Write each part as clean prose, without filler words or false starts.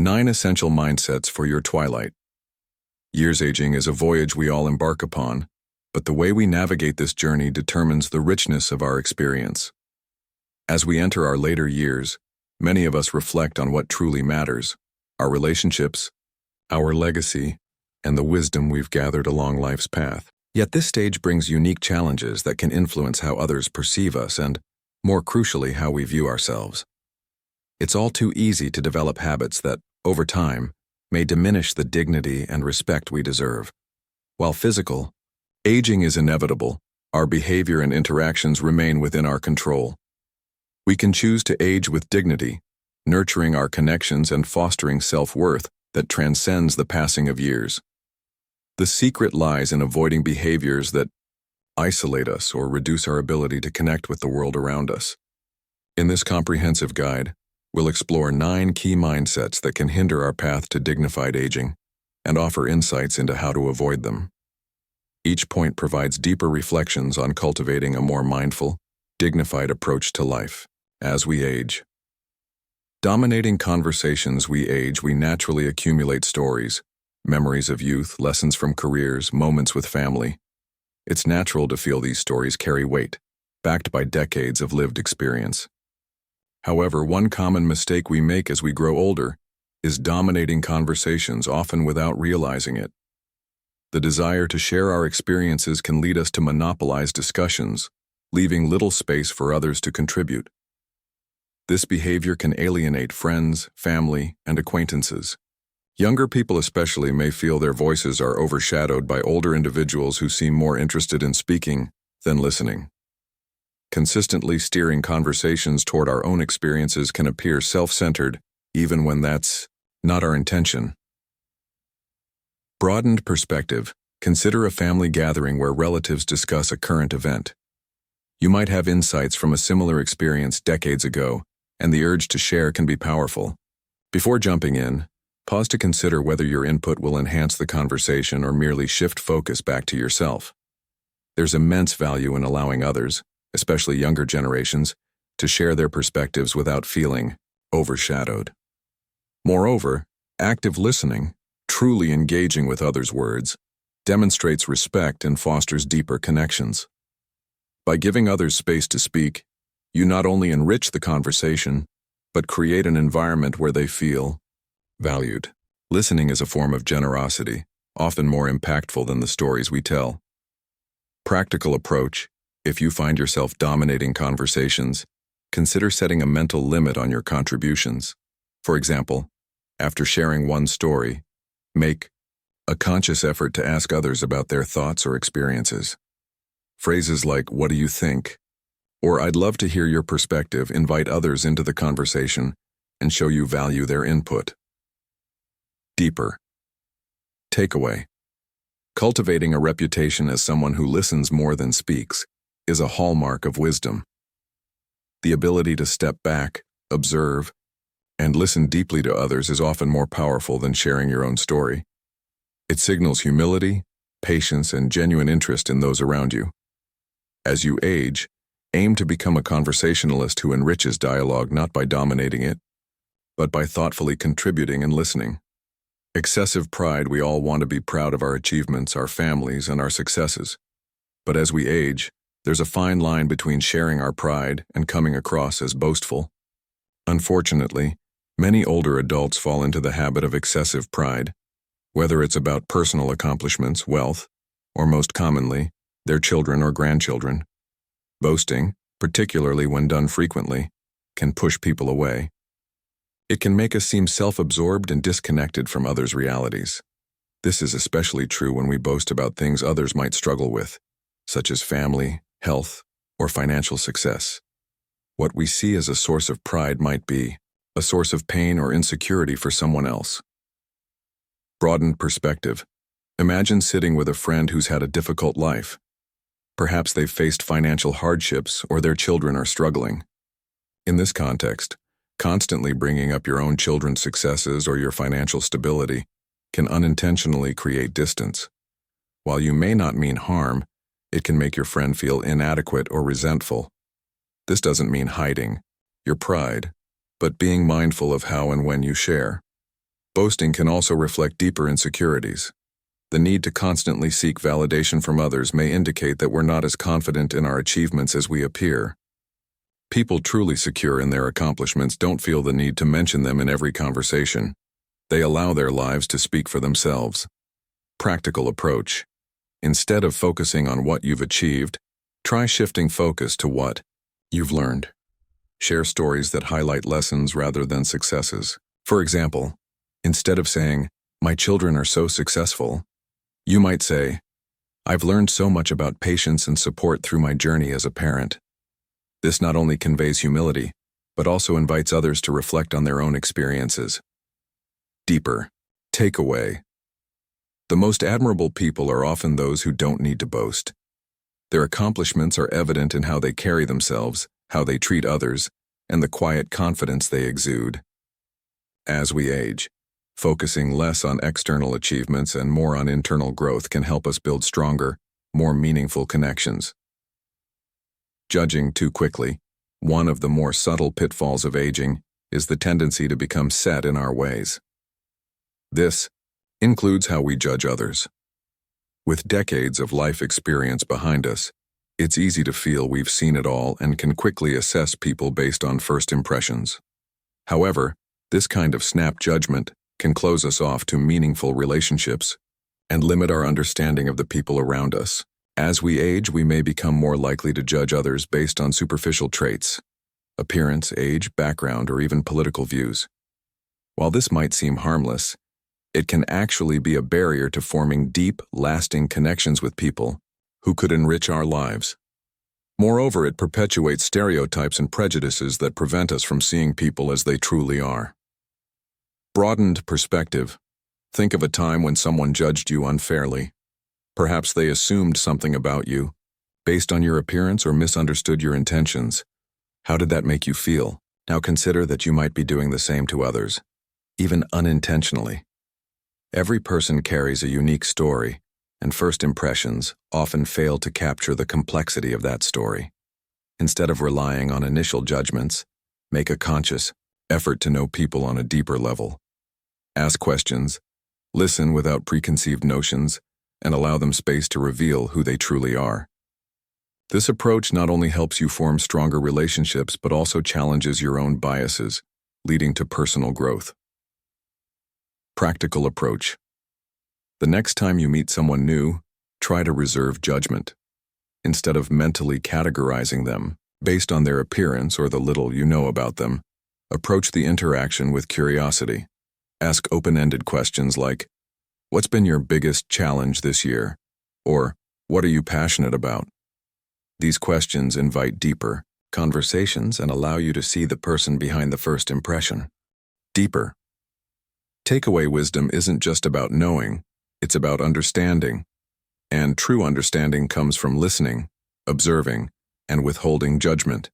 9 Essential Mindsets for Your Twilight. Years aging is a voyage we all embark upon, but the way we navigate this journey determines the richness of our experience. As we enter our later years, many of us reflect on what truly matters, our relationships, our legacy, and the wisdom we've gathered along life's path. Yet this stage brings unique challenges that can influence how others perceive us and, more crucially, how we view ourselves. It's all too easy to develop habits that, over time, may diminish the dignity and respect we deserve. While physical, aging is inevitable, our behavior and interactions remain within our control. We can choose to age with dignity, nurturing our connections and fostering self-worth that transcends the passing of years. The secret lies in avoiding behaviors that isolate us or reduce our ability to connect with the world around us. In this comprehensive guide, we'll explore 9 key mindsets that can hinder our path to dignified aging and offer insights into how to avoid them. Each point provides deeper reflections on cultivating a more mindful, dignified approach to life as we age. Dominating conversations. We age, we naturally accumulate stories, memories of youth, lessons from careers, moments with family. It's natural to feel these stories carry weight, backed by decades of lived experience. However, one common mistake we make as we grow older is dominating conversations, often without realizing it. The desire to share our experiences can lead us to monopolize discussions, leaving little space for others to contribute. This behavior can alienate friends, family, and acquaintances. Younger people especially may feel their voices are overshadowed by older individuals who seem more interested in speaking than listening. Consistently steering conversations toward our own experiences can appear self-centered, even when that's not our intention. Broadened perspective. Consider a family gathering where relatives discuss a current event. You might have insights from a similar experience decades ago, and the urge to share can be powerful. Before jumping in, pause to consider whether your input will enhance the conversation or merely shift focus back to yourself. There's immense value in allowing others, especially younger generations, to share their perspectives without feeling overshadowed. Moreover, active listening, truly engaging with others' words, demonstrates respect and fosters deeper connections. By giving others space to speak, you not only enrich the conversation, but create an environment where they feel valued. Listening is a form of generosity, often more impactful than the stories we tell. Practical approach. If you find yourself dominating conversations, consider setting a mental limit on your contributions. For example, after sharing one story, make a conscious effort to ask others about their thoughts or experiences. Phrases like, "What do you think?" or "I'd love to hear your perspective" invite others into the conversation and show you value their input. Deeper. Takeaway. Cultivating a reputation as someone who listens more than speaks is a hallmark of wisdom. The ability to step back, observe, and listen deeply to others is often more powerful than sharing your own story. It signals humility, patience, and genuine interest in those around you. As you age, aim to become a conversationalist who enriches dialogue not by dominating it, but by thoughtfully contributing and listening. Excessive pride. We all want to be proud of our achievements, our families, and our successes. But as we age, there's a fine line between sharing our pride and coming across as boastful. Unfortunately, many older adults fall into the habit of excessive pride, whether it's about personal accomplishments, wealth, or most commonly, their children or grandchildren. Boasting, particularly when done frequently, can push people away. It can make us seem self-absorbed and disconnected from others' realities. This is especially true when we boast about things others might struggle with, such as family, health, or financial success. What we see as a source of pride might be a source of pain or insecurity for someone else. Broadened perspective. Imagine sitting with a friend who's had a difficult life. Perhaps they've faced financial hardships or their children are struggling. In this context, constantly bringing up your own children's successes or your financial stability can unintentionally create distance. While you may not mean harm, it can make your friend feel inadequate or resentful. This doesn't mean hiding your pride, but being mindful of how and when you share. Boasting can also reflect deeper insecurities. The need to constantly seek validation from others may indicate that we're not as confident in our achievements as we appear. People truly secure in their accomplishments don't feel the need to mention them in every conversation. They allow their lives to speak for themselves. Practical approach. Instead of focusing on what you've achieved, try shifting focus to what you've learned. Share stories that highlight lessons rather than successes. For example, instead of saying, "My children are so successful," you might say, "I've learned so much about patience and support through my journey as a parent." This not only conveys humility, but also invites others to reflect on their own experiences. Deeper. Takeaway. The most admirable people are often those who don't need to boast. Their accomplishments are evident in how they carry themselves, how they treat others, and the quiet confidence they exude. As we age, focusing less on external achievements and more on internal growth can help us build stronger, more meaningful connections. Judging too quickly, one of the more subtle pitfalls of aging is the tendency to become set in our ways. This includes how we judge others. With decades of life experience behind us, it's easy to feel we've seen it all and can quickly assess people based on first impressions. However, this kind of snap judgment can close us off to meaningful relationships and limit our understanding of the people around us. As we age, we may become more likely to judge others based on superficial traits, appearance, age, background, or even political views. While this might seem harmless, it can actually be a barrier to forming deep, lasting connections with people who could enrich our lives. Moreover, it perpetuates stereotypes and prejudices that prevent us from seeing people as they truly are. Broadened perspective. Think of a time when someone judged you unfairly. Perhaps they assumed something about you, based on your appearance, or misunderstood your intentions. How did that make you feel? Now consider that you might be doing the same to others, even unintentionally. Every person carries a unique story, and first impressions often fail to capture the complexity of that story. Instead of relying on initial judgments, make a conscious effort to know people on a deeper level. Ask questions, listen without preconceived notions, and allow them space to reveal who they truly are. This approach not only helps you form stronger relationships, but also challenges your own biases, leading to personal growth. Practical approach. The next time you meet someone new, try to reserve judgment. Instead of mentally categorizing them based on their appearance or the little you know about them, approach the interaction with curiosity. Ask open-ended questions like, "What's been your biggest challenge this year?" Or, "What are you passionate about?" These questions invite deeper conversations and allow you to see the person behind the first impression. Deeper. Takeaway wisdom isn't just about knowing, it's about understanding. And true understanding comes from listening, observing, and withholding judgment.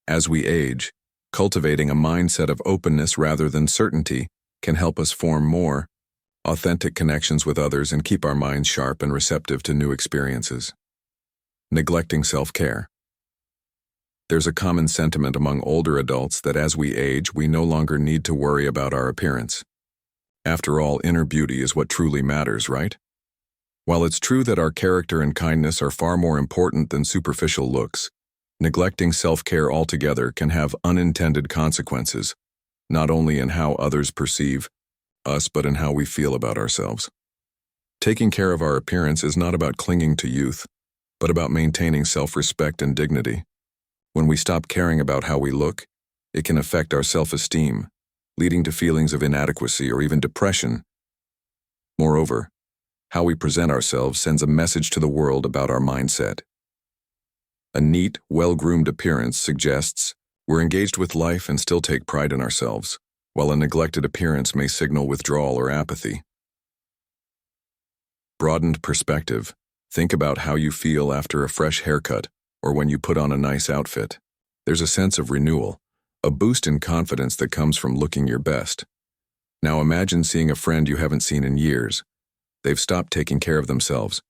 As we age, cultivating a mindset of openness rather than certainty can help us form more authentic connections with others and keep our minds sharp and receptive to new experiences. Neglecting self-care. There's a common sentiment among older adults that as we age, we no longer need to worry about our appearance. After all, inner beauty is what truly matters, right? While it's true that our character and kindness are far more important than superficial looks, neglecting self-care altogether can have unintended consequences, not only in how others perceive us, but in how we feel about ourselves. Taking care of our appearance is not about clinging to youth, but about maintaining self-respect and dignity. When we stop caring about how we look, it can affect our self-esteem, leading to feelings of inadequacy or even depression. Moreover, how we present ourselves sends a message to the world about our mindset. A neat, well-groomed appearance suggests we're engaged with life and still take pride in ourselves, while a neglected appearance may signal withdrawal or apathy. Broadened perspective. Think about how you feel after a fresh haircut or when you put on a nice outfit. There's a sense of renewal, a boost in confidence that comes from looking your best. Now imagine seeing a friend you haven't seen in years. They've stopped taking care of themselves.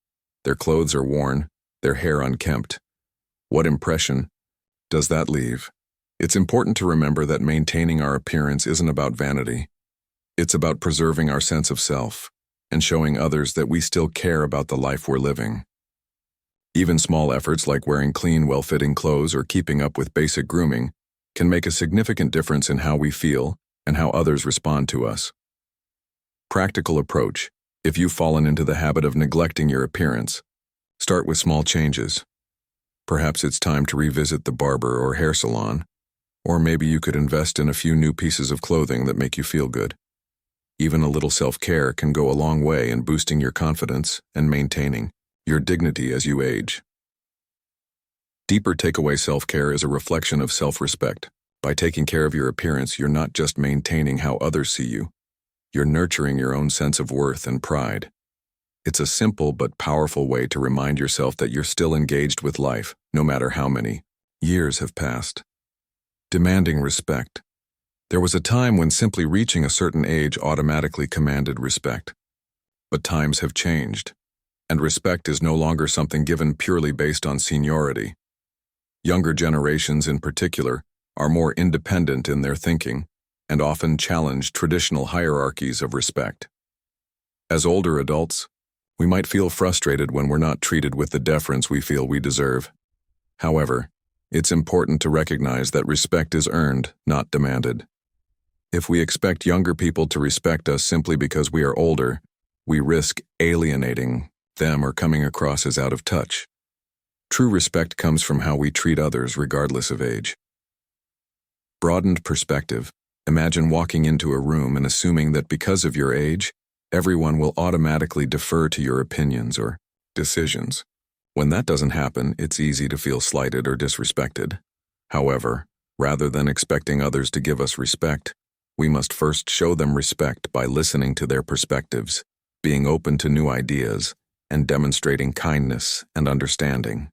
Their clothes are worn, their hair unkempt. What impression does that leave? It's important to remember that maintaining our appearance isn't about vanity. It's about preserving our sense of self and showing others that we still care about the life we're living. Even small efforts like wearing clean, well-fitting clothes or keeping up with basic grooming can make a significant difference in how we feel and how others respond to us. Practical approach. If you've fallen into the habit of neglecting your appearance, start with small changes. Perhaps it's time to revisit the barber or hair salon, or maybe you could invest in a few new pieces of clothing that make you feel good. Even a little self-care can go a long way in boosting your confidence and maintaining your dignity as you age. Deeper takeaway: self-care is a reflection of self-respect. By taking care of your appearance, you're not just maintaining how others see you, you're nurturing your own sense of worth and pride. It's a simple but powerful way to remind yourself that you're still engaged with life, no matter how many years have passed. Demanding respect. There was a time when simply reaching a certain age automatically commanded respect. But times have changed, and respect is no longer something given purely based on seniority. Younger generations in particular are more independent in their thinking and often challenge traditional hierarchies of respect. As older adults, we might feel frustrated when we're not treated with the deference we feel we deserve. However, it's important to recognize that respect is earned, not demanded. If we expect younger people to respect us simply because we are older, we risk alienating them or coming across as out of touch. True respect comes from how we treat others regardless of age. Broadened perspective. Imagine walking into a room and assuming that because of your age, everyone will automatically defer to your opinions or decisions. When that doesn't happen, it's easy to feel slighted or disrespected. However, rather than expecting others to give us respect, we must first show them respect by listening to their perspectives, being open to new ideas, and demonstrating kindness and understanding.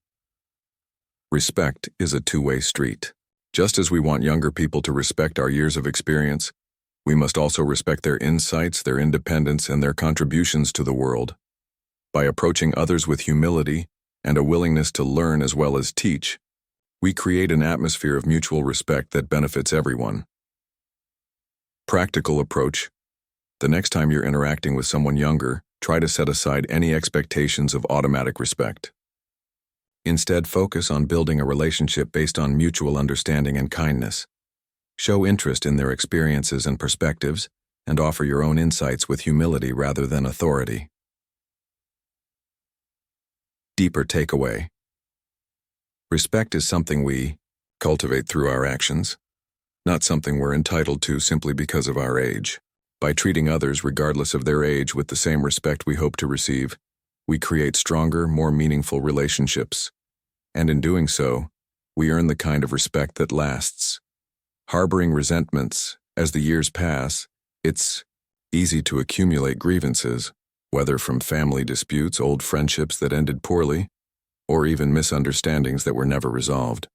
Respect is a two-way street. Just as we want younger people to respect our years of experience, we must also respect their insights, their independence, and their contributions to the world. By approaching others with humility and a willingness to learn as well as teach, we create an atmosphere of mutual respect that benefits everyone. Practical approach. The next time you're interacting with someone younger, try to set aside any expectations of automatic respect. Instead, focus on building a relationship based on mutual understanding and kindness. Show interest in their experiences and perspectives, and offer your own insights with humility rather than authority. Deeper takeaway. Respect is something we cultivate through our actions, not something we're entitled to simply because of our age. By treating others regardless of their age with the same respect we hope to receive, we create stronger, more meaningful relationships. And in doing so, we earn the kind of respect that lasts. Harboring resentments, as the years pass, it's easy to accumulate grievances, whether from family disputes, old friendships that ended poorly, or even misunderstandings that were never resolved.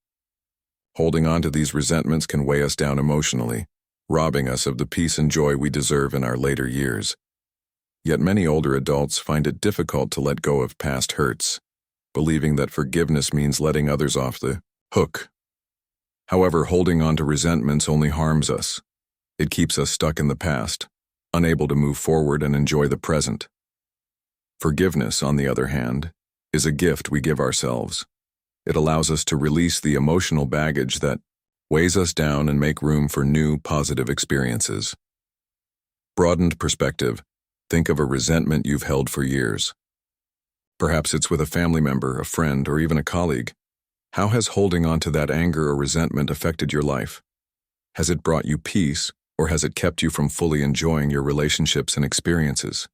Holding on to these resentments can weigh us down emotionally, robbing us of the peace and joy we deserve in our later years. Yet many older adults find it difficult to let go of past hurts, believing that forgiveness means letting others off the hook. However, holding on to resentments only harms us. It keeps us stuck in the past, unable to move forward and enjoy the present. Forgiveness, on the other hand, is a gift we give ourselves. It allows us to release the emotional baggage that weighs us down and make room for new, positive experiences. Broadened perspective. Think of a resentment you've held for years. Perhaps it's with a family member, a friend, or even a colleague. How has holding on to that anger or resentment affected your life? Has it brought you peace, or has it kept you from fully enjoying your relationships and experiences?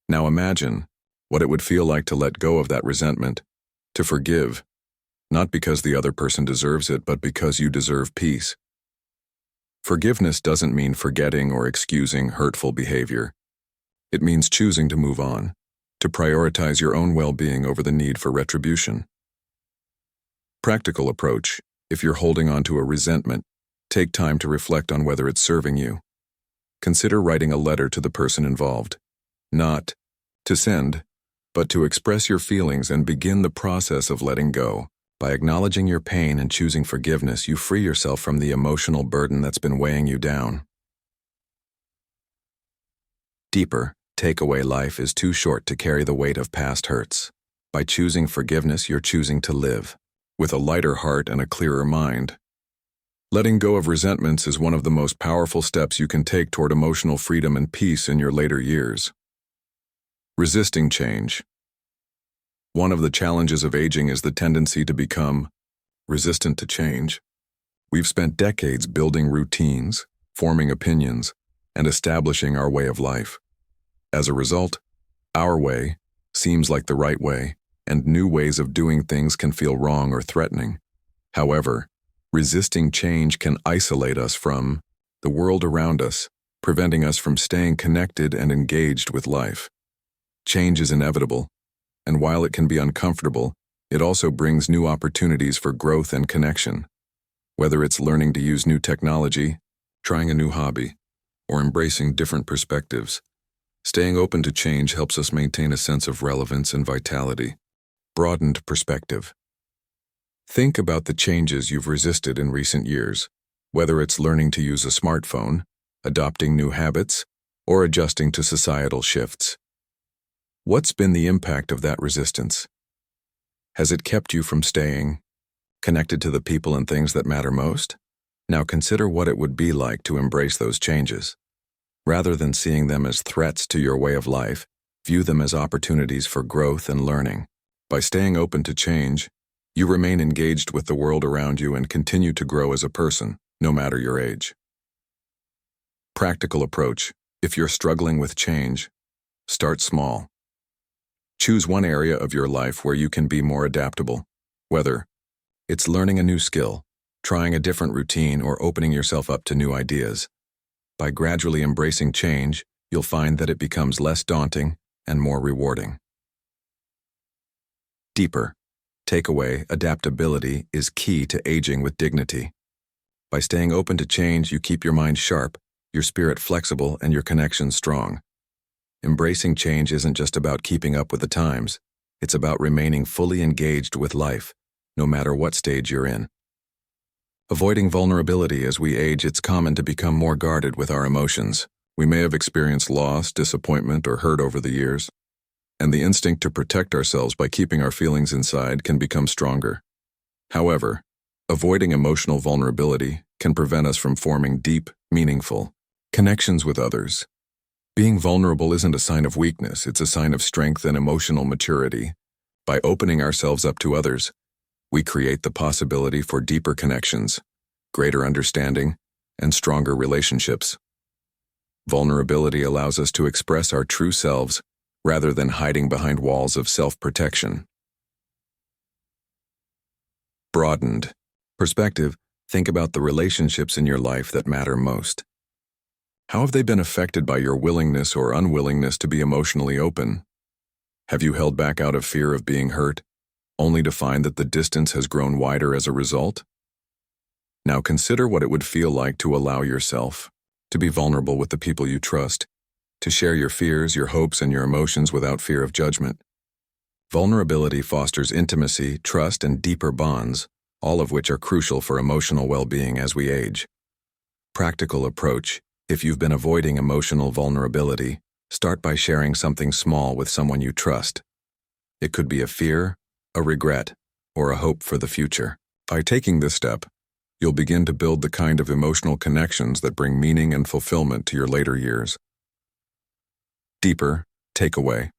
Now imagine what it would feel like to let go of that resentment, to forgive, not because the other person deserves it, but because you deserve peace. Forgiveness doesn't mean forgetting or excusing hurtful behavior. It means choosing to move on, to prioritize your own well-being over the need for retribution. Practical approach. If you're holding on to a resentment, take time to reflect on whether it's serving you. Consider writing a letter to the person involved. Not to send, but to express your feelings and begin the process of letting go. By acknowledging your pain and choosing forgiveness, you free yourself from the emotional burden that's been weighing you down. Deeper, takeaway: life is too short to carry the weight of past hurts. By choosing forgiveness, you're choosing to live with a lighter heart and a clearer mind. Letting go of resentments is one of the most powerful steps you can take toward emotional freedom and peace in your later years. Resisting change. One of the challenges of aging is the tendency to become resistant to change. We've spent decades building routines, forming opinions, and establishing our way of life. As a result, our way seems like the right way, and new ways of doing things can feel wrong or threatening. However, resisting change can isolate us from the world around us, preventing us from staying connected and engaged with life. Change is inevitable, and while it can be uncomfortable, it also brings new opportunities for growth and connection. Whether it's learning to use new technology, trying a new hobby, or embracing different perspectives, staying open to change helps us maintain a sense of relevance and vitality. Broadened perspective. Think about the changes you've resisted in recent years, whether it's learning to use a smartphone, adopting new habits, or adjusting to societal shifts. What's been the impact of that resistance? Has it kept you from staying connected to the people and things that matter most? Now consider what it would be like to embrace those changes. Rather than seeing them as threats to your way of life, view them as opportunities for growth and learning. By staying open to change, you remain engaged with the world around you and continue to grow as a person, no matter your age. Practical approach. If you're struggling with change, start small. Choose one area of your life where you can be more adaptable, whether it's learning a new skill, trying a different routine, or opening yourself up to new ideas. By gradually embracing change, you'll find that it becomes less daunting and more rewarding. Deeper. Takeaway: adaptability is key to aging with dignity. By staying open to change, you keep your mind sharp, your spirit flexible, and your connection strong. Embracing change isn't just about keeping up with the times, it's about remaining fully engaged with life, no matter what stage you're in. Avoiding vulnerability. As we age, it's common to become more guarded with our emotions. We may have experienced loss, disappointment, or hurt over the years, and the instinct to protect ourselves by keeping our feelings inside can become stronger. However, avoiding emotional vulnerability can prevent us from forming deep, meaningful connections with others. Being vulnerable isn't a sign of weakness, it's a sign of strength and emotional maturity. By opening ourselves up to others, we create the possibility for deeper connections, greater understanding, and stronger relationships. Vulnerability allows us to express our true selves rather than hiding behind walls of self-protection. Broadened perspective. Think about the relationships in your life that matter most. How have they been affected by your willingness or unwillingness to be emotionally open? Have you held back out of fear of being hurt, only to find that the distance has grown wider as a result? Now consider what it would feel like to allow yourself to be vulnerable with the people you trust, to share your fears, your hopes, and your emotions without fear of judgment. Vulnerability fosters intimacy, trust, and deeper bonds, all of which are crucial for emotional well-being as we age. Practical approach. If you've been avoiding emotional vulnerability, start by sharing something small with someone you trust. It could be a fear, a regret, or a hope for the future. By taking this step, you'll begin to build the kind of emotional connections that bring meaning and fulfillment to your later years. Deeper takeaway.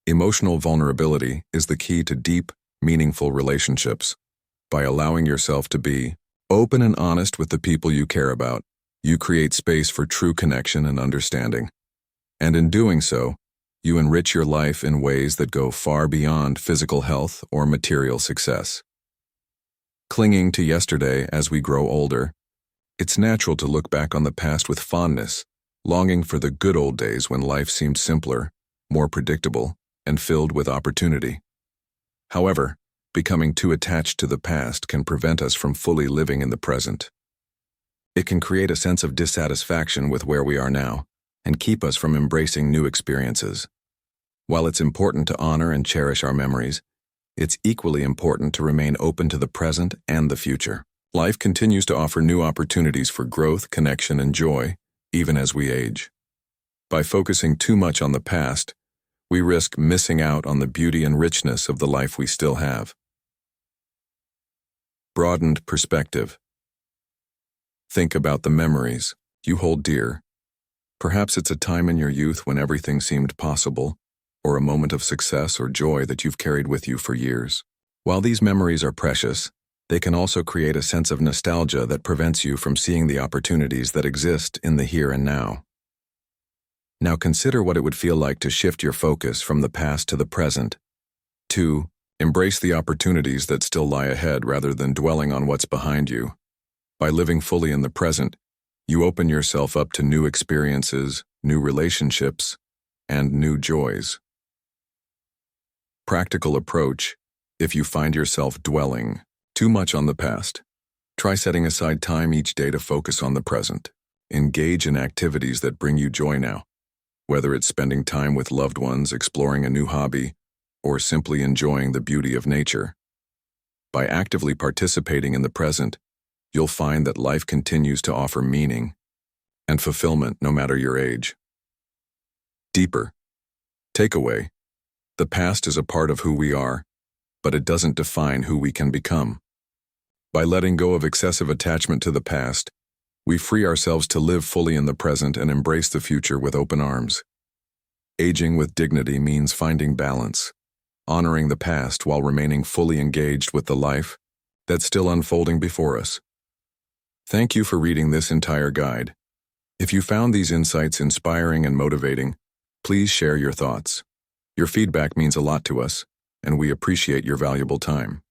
Emotional vulnerability is the key to deep, meaningful relationships. By allowing yourself to be open and honest with the people you care about, you create space for true connection and understanding. And in doing so, you enrich your life in ways that go far beyond physical health or material success. Clinging to yesterday as we grow older, it's natural to look back on the past with fondness, longing for the good old days when life seemed simpler, more predictable, and filled with opportunity. However, becoming too attached to the past can prevent us from fully living in the present. It can create a sense of dissatisfaction with where we are now and keep us from embracing new experiences. While it's important to honor and cherish our memories, it's equally important to remain open to the present and the future. Life continues to offer new opportunities for growth, connection, and joy, even as we age. By focusing too much on the past, we risk missing out on the beauty and richness of the life we still have. Broadened perspective. Think about the memories you hold dear. Perhaps it's a time in your youth when everything seemed possible, or a moment of success or joy that you've carried with you for years. While these memories are precious, they can also create a sense of nostalgia that prevents you from seeing the opportunities that exist in the here and now. Now consider what it would feel like to shift your focus from the past to the present. 2. Embrace the opportunities that still lie ahead rather than dwelling on what's behind you. By living fully in the present, you open yourself up to new experiences, new relationships, and new joys. Practical approach. If you find yourself dwelling too much on the past, try setting aside time each day to focus on the present. Engage in activities that bring you joy now, whether it's spending time with loved ones, exploring a new hobby, or simply enjoying the beauty of nature. By actively participating in the present, you'll find that life continues to offer meaning and fulfillment no matter your age. Deeper. Takeaway. The past is a part of who we are, but it doesn't define who we can become. By letting go of excessive attachment to the past, we free ourselves to live fully in the present and embrace the future with open arms. Aging with dignity means finding balance, honoring the past while remaining fully engaged with the life that's still unfolding before us. Thank you for reading this entire guide. If you found these insights inspiring and motivating, please share your thoughts. Your feedback means a lot to us, and we appreciate your valuable time.